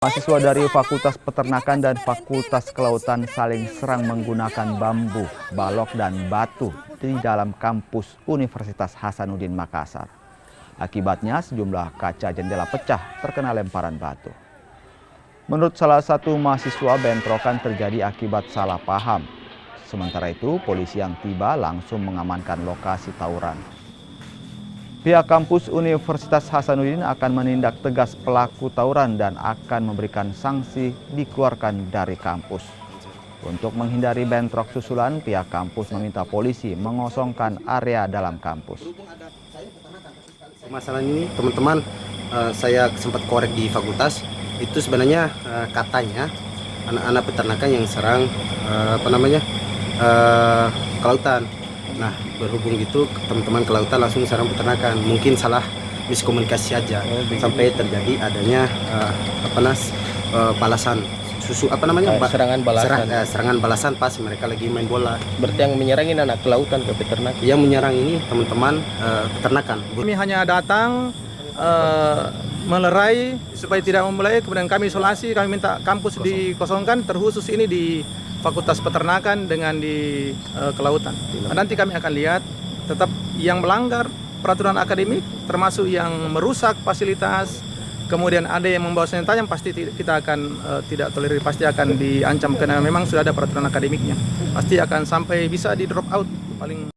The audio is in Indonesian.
Mahasiswa dari Fakultas Peternakan dan Fakultas Kelautan saling serang menggunakan bambu, balok, dan batu di dalam kampus Universitas Hasanuddin Makassar. Akibatnya sejumlah kaca jendela pecah terkena lemparan batu. Menurut salah satu mahasiswa, bentrokan terjadi akibat salah paham. Sementara itu, polisi yang tiba langsung mengamankan lokasi tawuran. Pihak kampus Universitas Hasanuddin akan menindak tegas pelaku tawuran dan akan memberikan sanksi dikeluarkan dari kampus. Untuk menghindari bentrok susulan, pihak kampus meminta polisi mengosongkan area dalam kampus. Masalah ini teman-teman, saya sempat korek di fakultas, itu sebenarnya katanya anak-anak peternakan yang serang kelautan. Nah, berhubung gitu teman-teman kelautan langsung serang peternakan. Mungkin salah miskomunikasi aja sampai terjadi adanya balasan susu serangan balasan pas mereka lagi main bola. Berarti yang menyerang ini anak kelautan ke peternak? Yang menyerang ini teman-teman peternakan. Kami hanya datang melerai supaya tidak memulai, kemudian kami isolasi, kami minta kampus dikosongkan, terkhusus ini di Fakultas Peternakan dengan di Kelautan. Nanti kami akan lihat tetap yang melanggar peraturan akademik, termasuk yang merusak fasilitas, kemudian ada yang membawa senjata tajam, pasti kita akan tidak tolerir, pasti akan diancam karena memang sudah ada peraturan akademiknya. Pasti akan sampai bisa di drop out paling